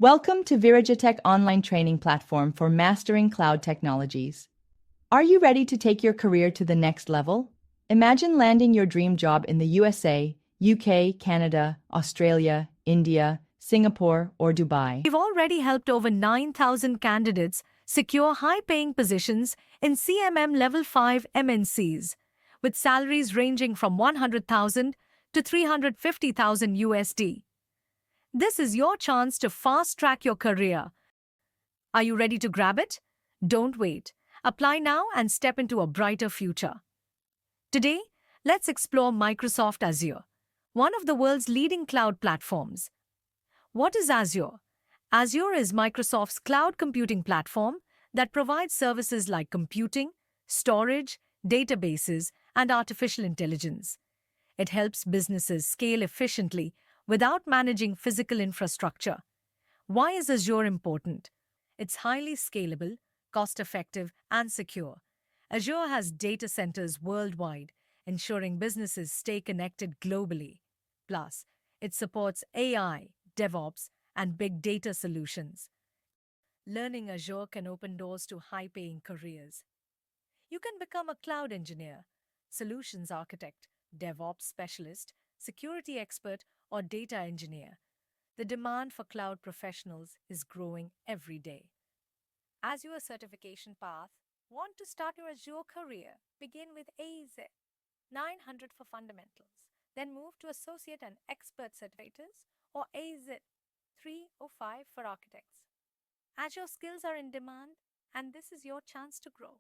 Welcome to VirajeTech online training platform for mastering cloud technologies. Are you ready to take your career to the next level? Imagine landing your dream job in the USA, UK, Canada, Australia, India, Singapore, or Dubai. We've already helped over 9,000 candidates secure high-paying positions in CMM Level 5 MNCs, with salaries ranging from 100,000 to 350,000 USD. This is your chance to fast-track your career. Are you ready to grab it? Don't wait. Apply now and step into a brighter future. Today, let's explore Microsoft Azure, one of the world's leading cloud platforms. What is Azure? Azure is Microsoft's cloud computing platform that provides services like computing, storage, databases, and artificial intelligence. It helps businesses scale efficiently without managing physical infrastructure. Why is Azure important? It's highly scalable, cost-effective, and secure. Azure has data centers worldwide, ensuring businesses stay connected globally. Plus, it supports AI, DevOps, and big data solutions. Learning Azure can open doors to high-paying careers. You can become a cloud engineer, solutions architect, DevOps specialist, security expert, or data engineer. The demand for cloud professionals is growing every day. Azure certification path. Want to start your Azure career? Begin with AZ 900 for fundamentals, then move to associate and expert certificates, or AZ 305 for architects. Azure skills are in demand, and this is your chance to grow.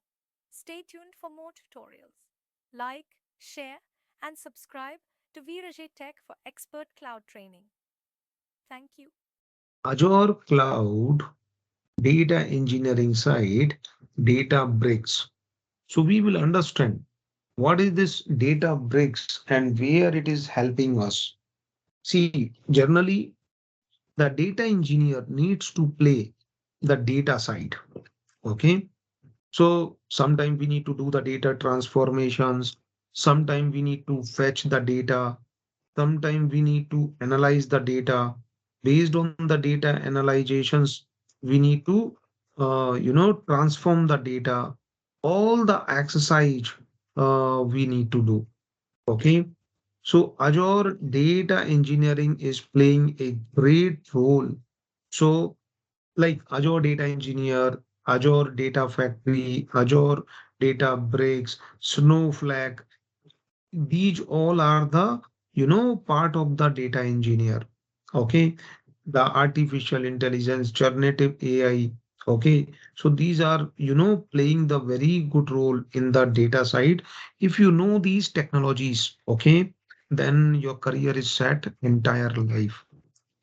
Stay tuned for more tutorials. Like, share, and subscribe to VirajeTech for expert cloud training. Thank you. Azure Cloud data engineering side, Databricks. So we will understand what is this Databricks and where it is helping us. See, generally, the data engineer needs to play the data side. Okay. So sometimes we need to do the data transformations. Sometimes we need to fetch the data. Sometimes we need to analyze the data. Based on the data analyzations, we need to, transform the data. All the exercise we need to do. Okay. So Azure data engineering is playing a great role. So like Azure Data Engineer, Azure Data Factory, Azure Data Bricks, Snowflake, these all are the, part of the data engineer. Okay. The artificial intelligence, generative AI. Okay. So these are, playing the very good role in the data side. If you know these technologies, okay, then your career is set entire life.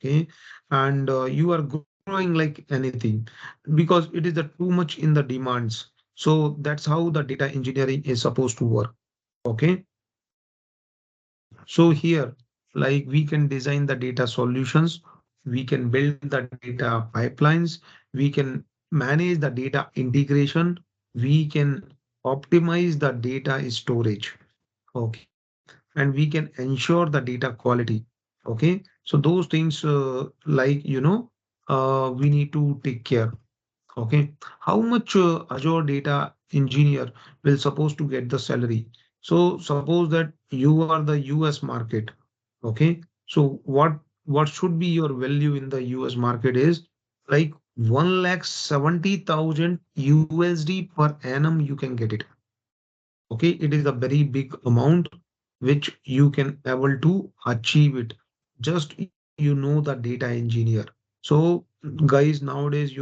Okay. And you are growing like anything because it is the too much in the demands. So that's how the data engineering is supposed to work. Okay. So here, like we can design the data solutions, we can build the data pipelines, we can manage the data integration, we can optimize the data storage. Okay. And we can ensure the data quality. Okay. So those things, we need to take care. Okay. How much Azure data engineer will supposed to get the salary? So suppose that you are the US market. Okay. So what should be your value in the US market is like 1,70,000 USD per annum you can get it. Okay. It is a very big amount which you can able to achieve it. Just you know the data engineer. So guys, nowadays,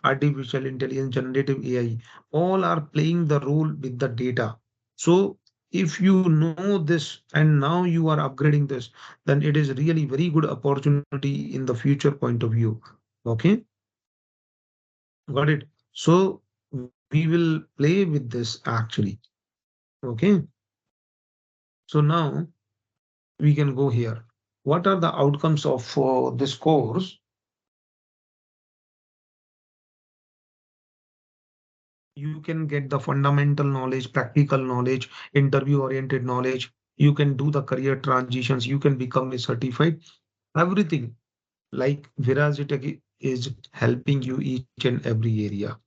artificial intelligence, generative AI, all are playing the role with the data. So if you know this and now you are upgrading this, then it is really very good opportunity in the future point of view. Okay, got it. So we will play with this actually. Okay, so now we can go here. What are the outcomes of this course? You can get the fundamental knowledge, practical knowledge, interview oriented knowledge. You can do the career transitions. You can become a certified everything. Like VirajeTech is helping you each and every area.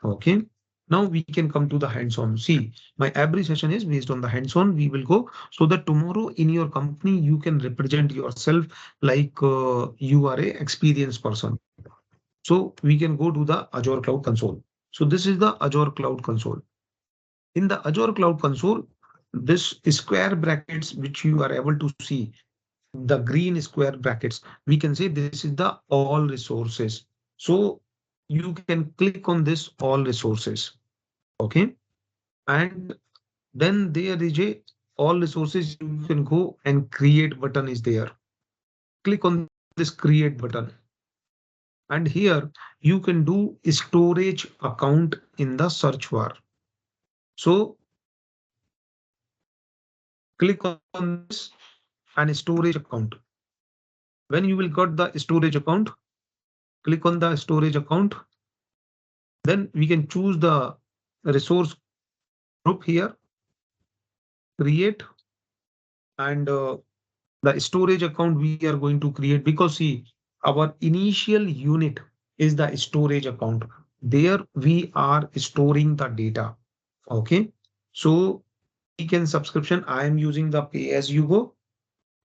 Okay. Now we can come to the hands-on. See, my every session is based on the hands-on. We will go so that tomorrow in your company you can represent yourself like you are a experienced person. So we can go to the Azure Cloud Console. So this is the Azure Cloud Console. In the Azure Cloud Console, this square brackets which you are able to see, the green square brackets, we can say this is the all resources. So you can click on this all resources. Okay. And then there is a all resources. You can go and create button is there. Click on this create button. And here you can do storage account in the search bar. So click on this and storage account. When you will got the storage account, click on the storage account. Then we can choose the resource group here, create, and the storage account we are going to create, because see, our initial unit is the storage account. There we are storing the data. Okay. So we can subscription. I am using the pay as you go,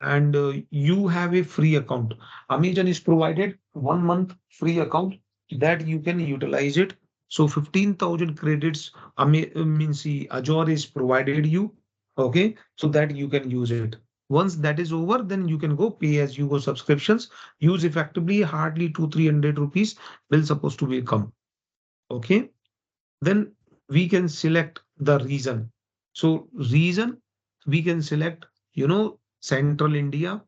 and you have a free account. Amazon is provided 1 month free account that you can utilize it. So 15,000 credits, means see, Azure is provided you. Okay, so that you can use it. Once that is over, then you can go pay as you go subscriptions. Use effectively hardly 200-300 rupees will supposed to be come. Okay, then we can select the region. So region, we can select, Central India,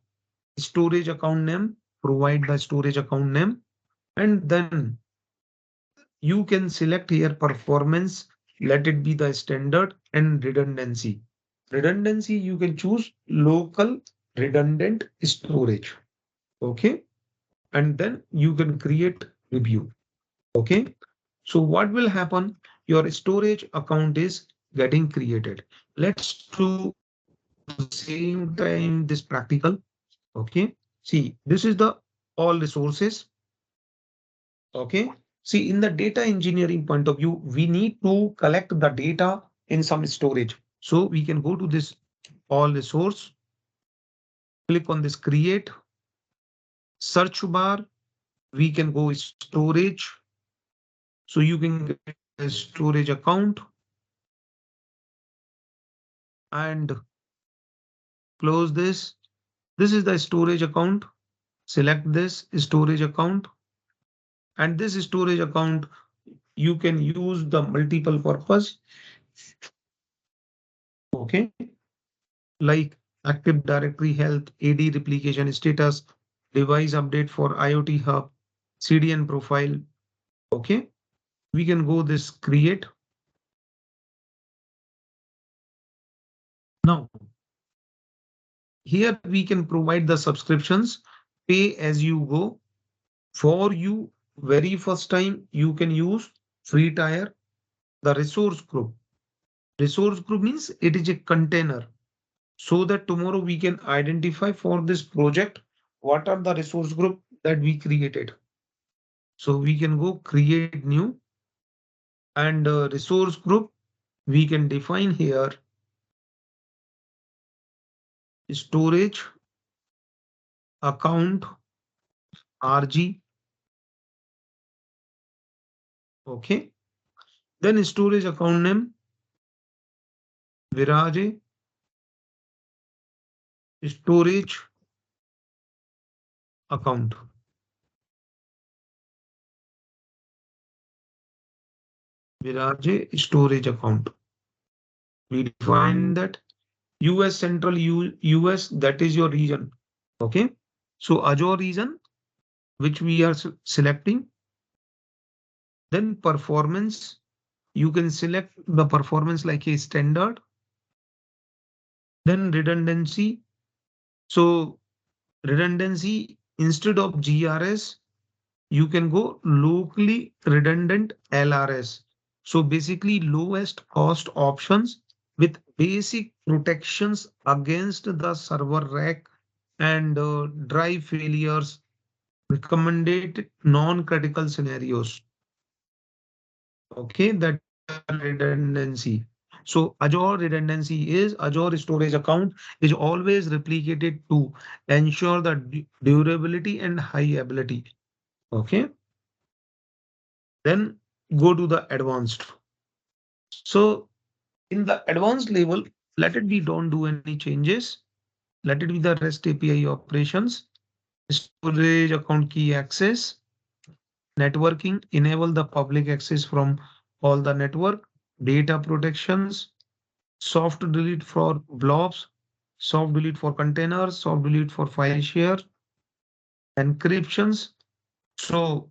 storage account name, provide the storage account name, and then you can select here performance, let it be the standard, and redundancy. Redundancy, you can choose local redundant storage. Okay. And then you can create review. Okay. So what will happen? Your storage account is getting created. Let's do the same time this practical. Okay. See, this is the all resources. Okay. See, in the data engineering point of view, we need to collect the data in some storage. So we can go to this all resource, click on this create, search bar, we can go storage. So you can get a storage account and close this. This is the storage account. Select this storage account, and this storage account you can use the multiple purpose. Okay, like Active Directory health, AD replication status, device update for IoT hub, CDN profile. Okay, we can go this create. Now here we can provide the subscriptions, pay as you go. For you, very first time you can use free tier, the resource group. Resource group means it is a container, so that tomorrow we can identify for this project what are the resource group that we created. So we can go create new, and resource group we can define here storage account RG. Okay, then storage account name Viraje storage account. Viraje storage account. We define that US Central US, that is your region. Okay. So Azure region, which we are selecting. Then performance, you can select the performance like a standard. Then redundancy. So redundancy, instead of GRS, you can go locally redundant LRS. So basically lowest cost options with basic protections against the server rack and drive failures. recommended non-critical scenarios. Okay, that is the redundancy. So Azure redundancy is Azure storage account is always replicated to ensure the durability and high ability. Okay, then go to the advanced. So in the advanced level, let it be don't do any changes. Let it be the REST API operations, storage account key access, networking, enable the public access from all the network, data protections, soft delete for blobs, soft delete for containers, soft delete for file share, encryptions. So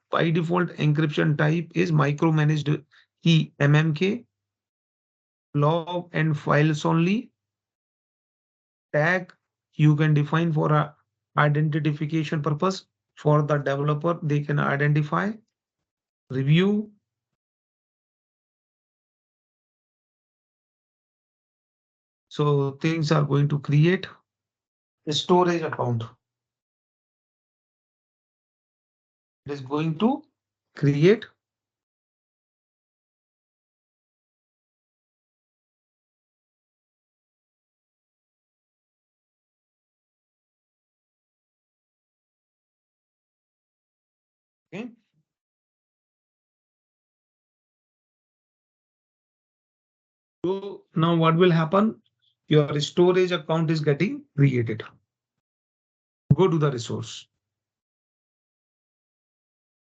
by default, encryption type is micromanaged key MMK, blob and files only. Tag you can define for a identification purpose for the developer, they can identify, review, so things are going to create a storage account. It is going to create. Okay. So now what will happen? Your storage account is getting created. Go to the resource.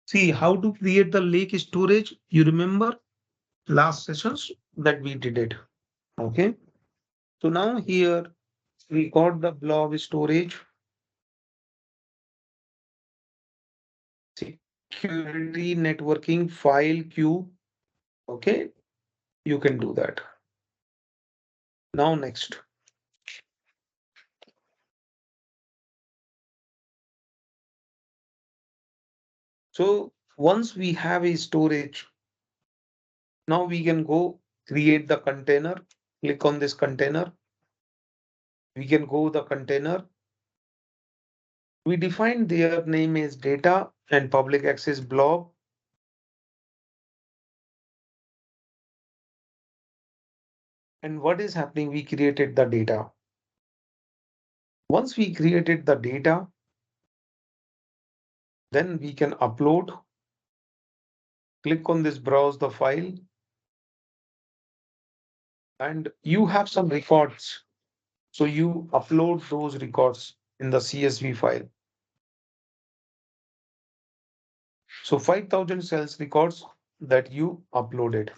See how to create the lake storage. You remember last sessions that we did it. Okay. So now here we got the blob storage, security networking file queue. Okay. You can do that. Now next. So once we have a storage, now we can go create the container. Click on this container. We can go the container. We define their name is data and public access blob. And what is happening? We created the data. Once we created the data, then we can upload. Click on this browse the file. And you have some records. So you upload those records in the CSV file. So 5,000 sales records that you uploaded.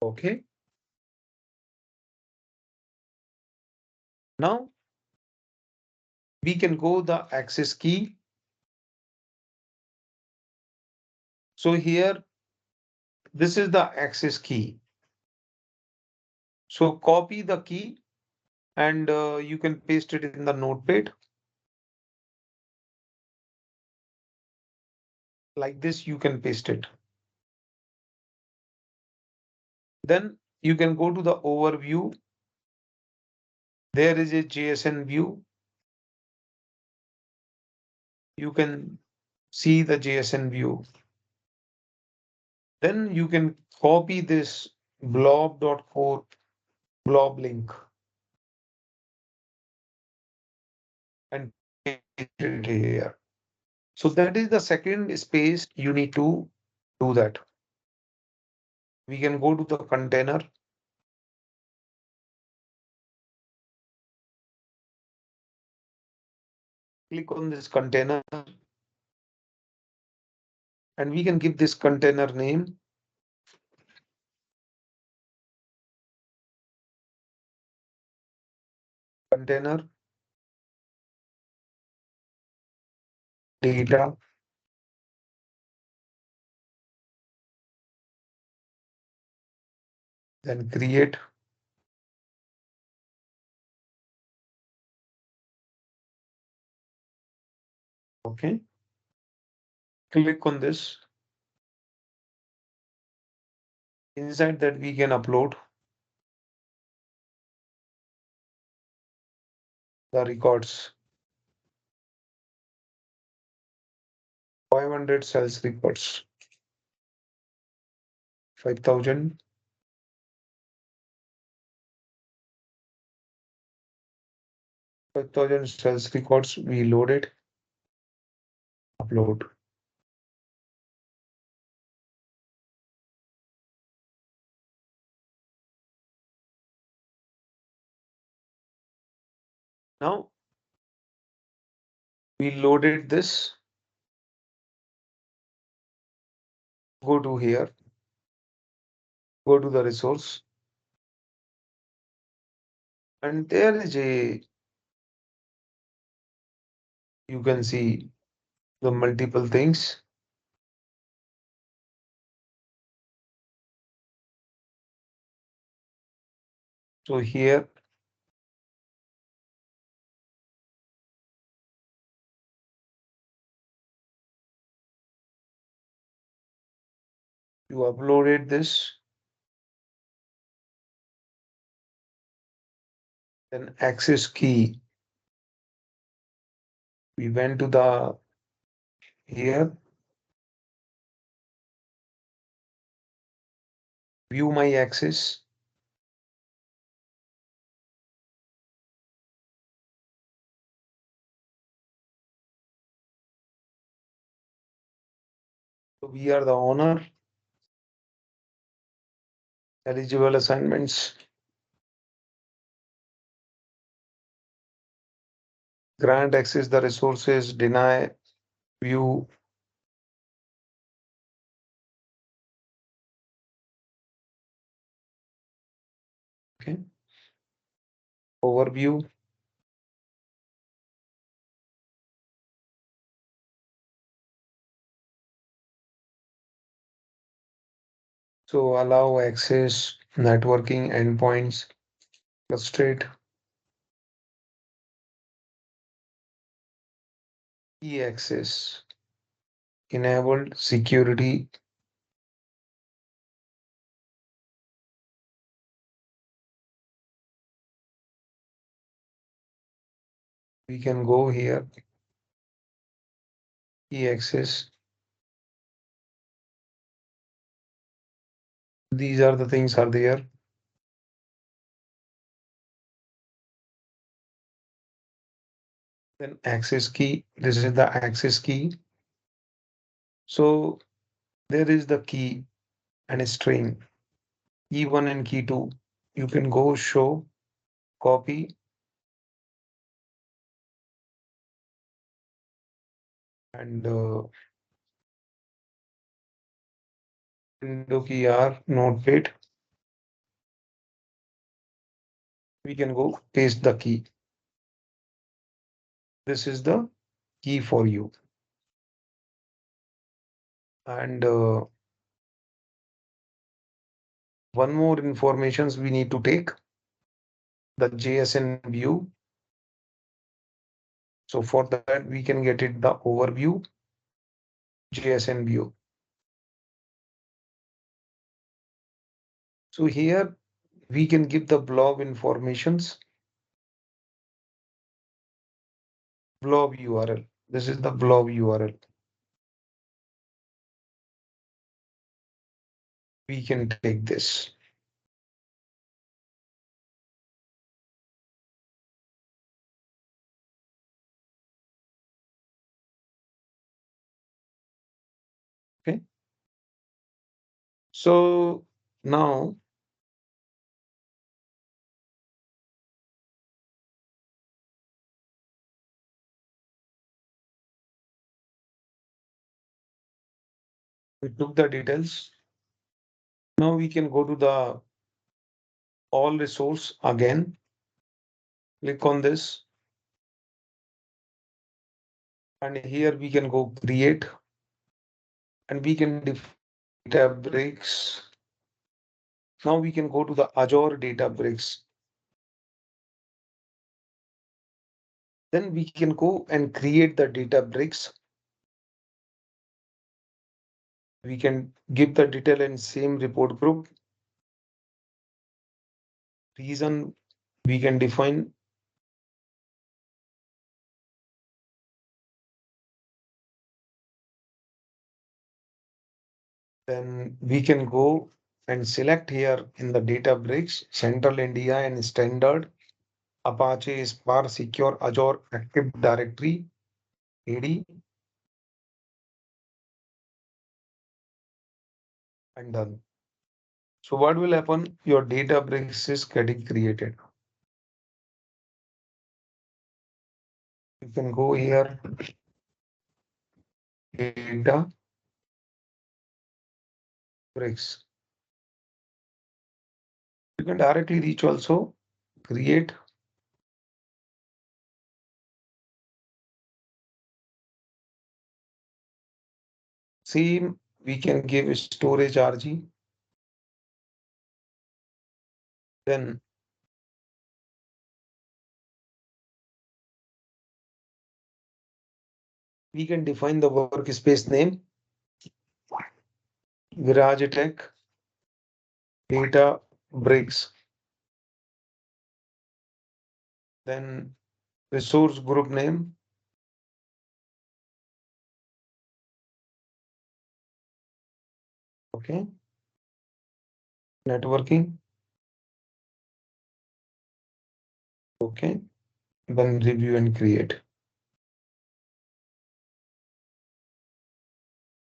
Okay. Now we can go the access key. So here, this is the access key. So copy the key and you can paste it in the notepad. Like this, you can paste it. Then you can go to the overview. There is a JSON view. You can see the JSON view. Then you can copy this blob.core blob link and paste it here. So that is the second space you need to do that. We can go to the container. Click on this container and we can give this container name. Container data. Then create. Okay. Click on this. Inside that we can upload the records. 500 sales records, 5,000, 5,000 sales records. We load it, upload. Now we loaded this. Go to here, go to the resource, and there is you can see the multiple things. So here you uploaded this, then access key. We went to the here, view my access. So we are the owner. Eligible assignments. Grant access the resources, deny, view. Okay. Overview. So allow access, networking endpoints, frustrate, key access, enabled security. We can go here, key access. These are the things are there. Then access key. This is the access key. So there is the key and a string. Key 1 and key 2. You can go show, copy, and window key R, notepad. We can go paste the key. This is the key for you. And one more informations we need to take, the JSN view. So for that, we can get it the overview, JSN view. So here we can give the blob informations, blob URL. This is the blob URL. We can take this. Okay. So now we took the details. Now we can go to the all resource again. Click on this. And here we can go create. And we can define Databricks. Now we can go to the Azure Databricks. Then we can go and create the Databricks. We can give the detail in same report group. Reason we can define. Then we can go and select here in the Databricks, Central India and Standard. Apache Spark Secure Azure Active Directory, AD, and done. So what will happen? Your Databricks is getting created. You can go here, Databricks. You can directly reach also, create. Same, we can give storage RG. Then we can define the workspace name, VirajeTech Data Bricks. Then resource group name. Okay. Networking. Okay. Then review and create.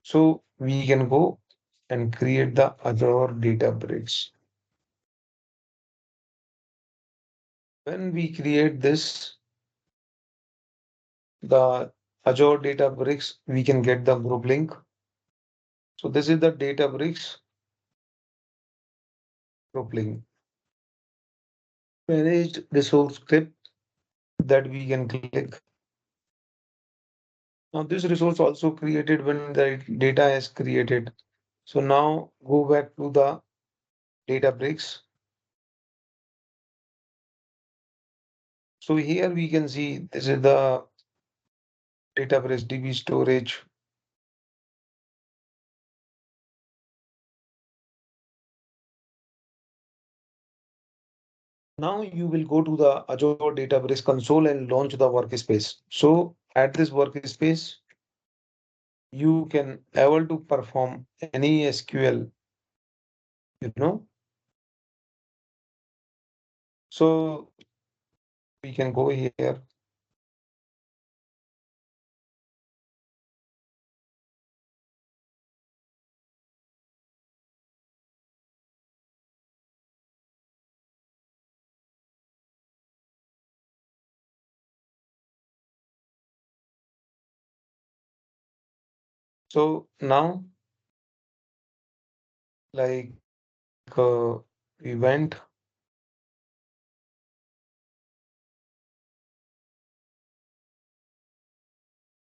So we can go and create the Azure Databricks. When we create this, the Azure Databricks, we can get the group link. So this is the Databricks group link. Managed resource script that we can click. Now this resource also created when the data is created. So now go back to the Databricks. So here we can see this is the Databricks DB storage. Now you will go to the Azure Databricks console and launch the workspace. So at this workspace, you can able to perform any SQL, you know. So we can go here. So now, like we went.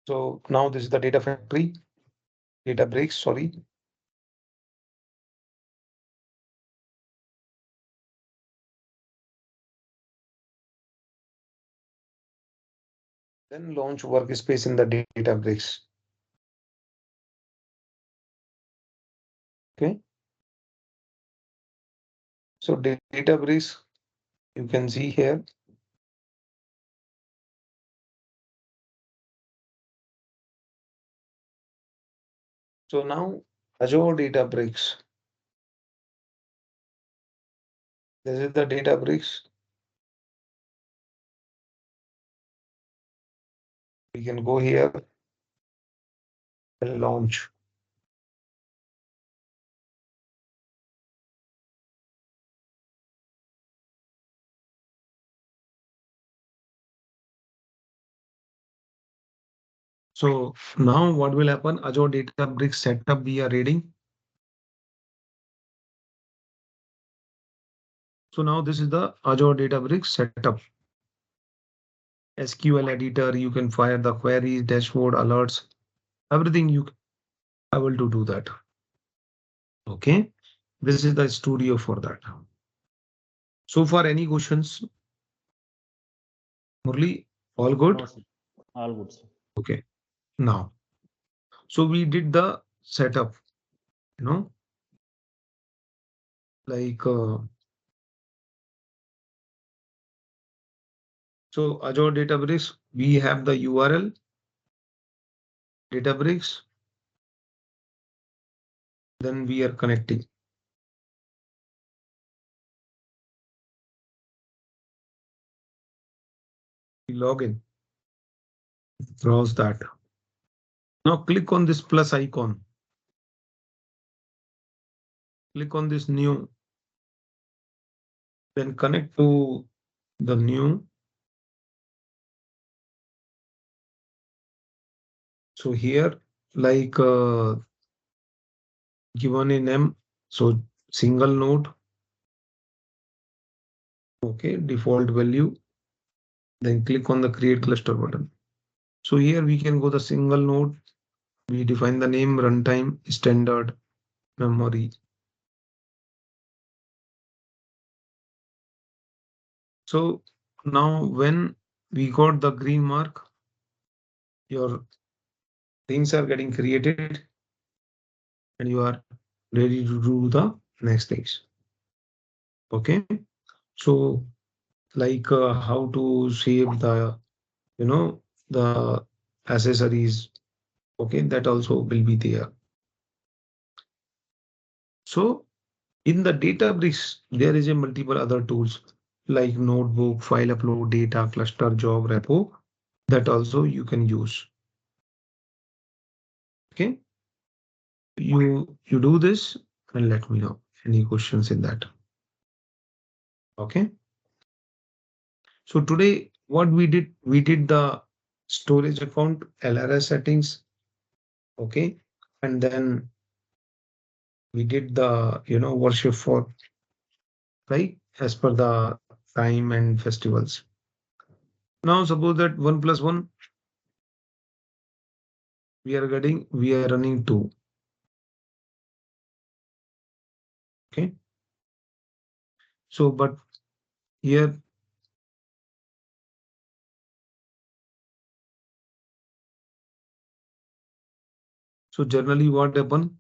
So now this is the data factory, data breaks, sorry. Then launch workspace in the data breaks. Okay. So Databricks, you can see here. So now Azure Databricks. This is the Databricks. We can go here and launch. So now what will happen? Azure Databricks setup we are reading. So now this is the Azure Databricks setup. SQL editor, you can fire the queries, dashboard, alerts, everything you are able to do that. Okay. This is the studio for that. So far, any questions? Murli, all good? No, sir. All good, sir. Okay. Now, so we did the setup, you know, like, so Azure Databricks, we have the URL, Databricks. Then we are connecting. We log in. Browse that. Now click on this plus icon. Click on this new. Then connect to the new. So here, like given a name, so single node. Okay, default value. Then click on the create cluster button. So here we can go the single node. We define the name, runtime, standard, memory. So now when we got the green mark, your things are getting created and you are ready to do the next things. Okay. So like how to save the, the accessories. Okay. That also will be there. So in the Databricks, there is a multiple other tools like notebook, file upload, data, cluster, job, repo that also you can use. Okay. You do this and let me know any questions in that. Okay. So today what we did the storage account LRS settings. Okay. And then we did the, worship for, right, as per the time and festivals. Now suppose that 1 + 1 we are running 2. Okay. So but here, so generally what happen,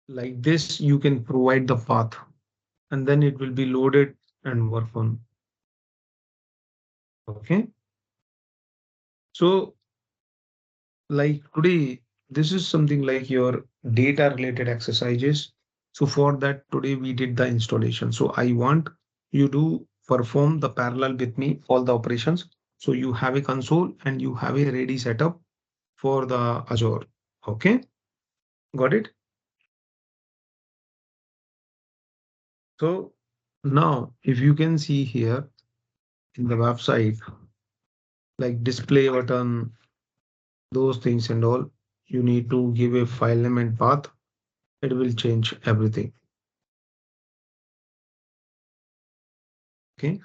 like this you can provide the path and then it will be loaded and work on. Okay. So like today, this is something like your data related exercises. So for that, today we did the installation. So I want you to perform the parallel with me, all the operations. So you have a console and you have a ready setup for the Azure. Okay, got it? So now if you can see here in the website, like display button, those things and all, you need to give a file name and path. It will change everything. Okay.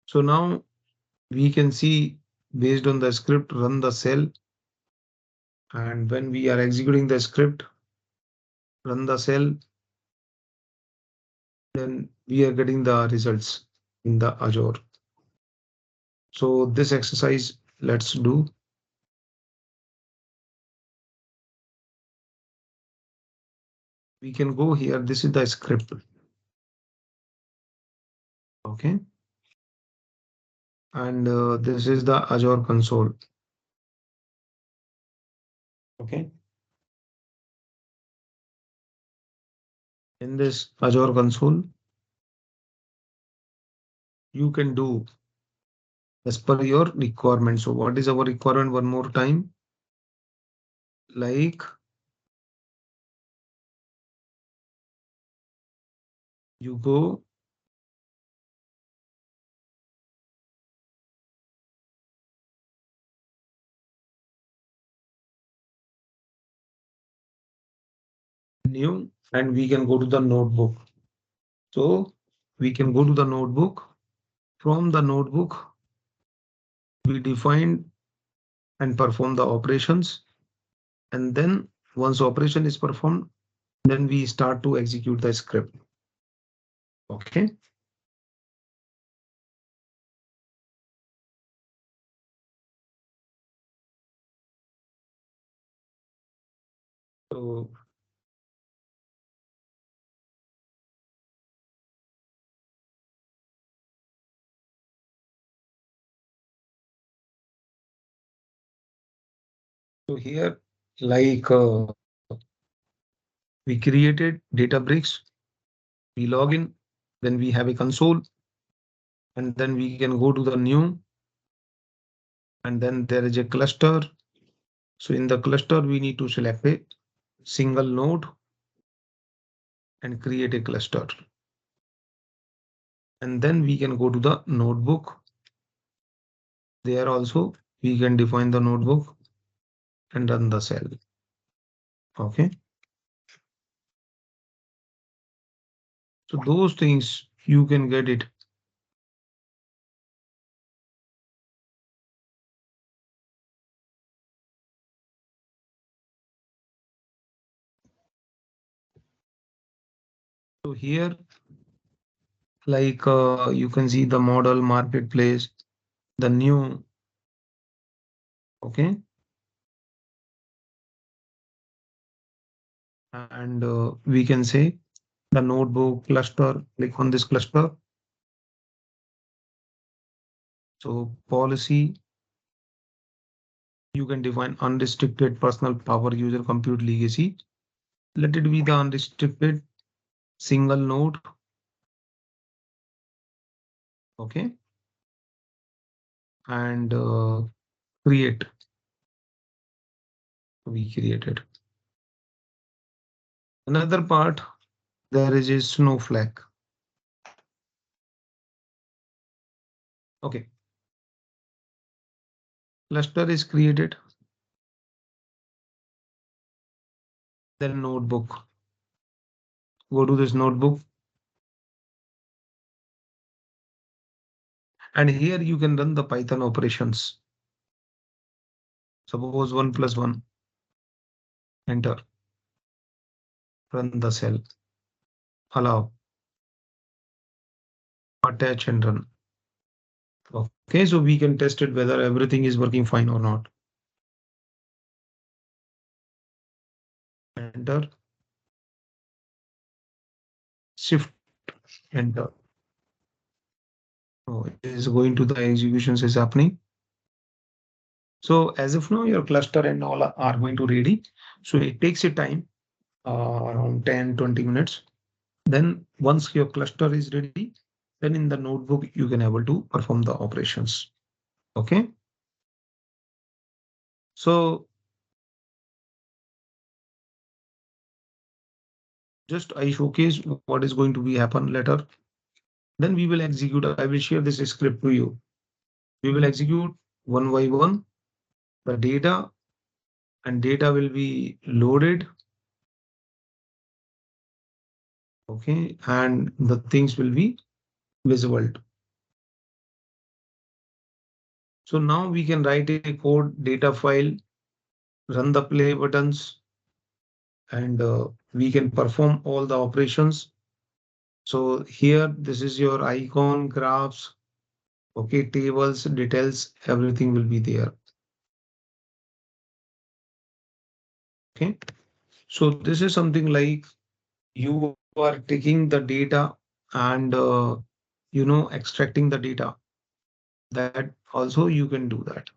So now we can see based on the script, run the cell. And when we are executing the script, run the cell, then we are getting the results in the Azure. So this exercise, let's do. We can go here. This is the script. Okay. And this is the Azure console. Okay. In this Azure console, you can do as per your requirement. So what is our requirement? One more time, like you go new and we can go to the notebook. So we can go to the notebook. From the notebook, we define and perform the operations. And then once operation is performed, then we start to execute the script. Okay. So So here, like we created Databricks, we log in, then we have a console, and then we can go to the new, and then there is a cluster. So in the cluster, we need to select a single node and create a cluster. And then we can go to the notebook. There also, we can define the notebook and run the cell. Okay. So those things you can get it. So here, like you can see the model marketplace, the new. Okay. And we can say the notebook cluster, click on this cluster. So policy, you can define unrestricted personal power user compute legacy. Let it be the unrestricted single node. Okay. And create. We created. Another part, there is a snowflake. Okay. Cluster is created. Then notebook. Go to this notebook. And here you can run the Python operations. Suppose 1 plus 1. Enter. Run the cell. Allow. Attach and run. Okay, so we can test it whether everything is working fine or not. Enter. Shift. Enter. Oh, it is going to the executions is happening. So as of now, your cluster and all are going to ready. So it takes a time, around 10-20 minutes. Then once your cluster is ready, then in the notebook, you can able to perform the operations. Okay. So just I showcase what is going to be happen later. Then we will execute. I will share this script to you. We will execute one by one the data, and data will be loaded. Okay. And the things will be visible. So now we can write a code data file, run the play buttons, and we can perform all the operations. So here, this is your icon, graphs, okay, tables, details, everything will be there. Okay. So this is something like you are taking the data and extracting the data. That also you can do that.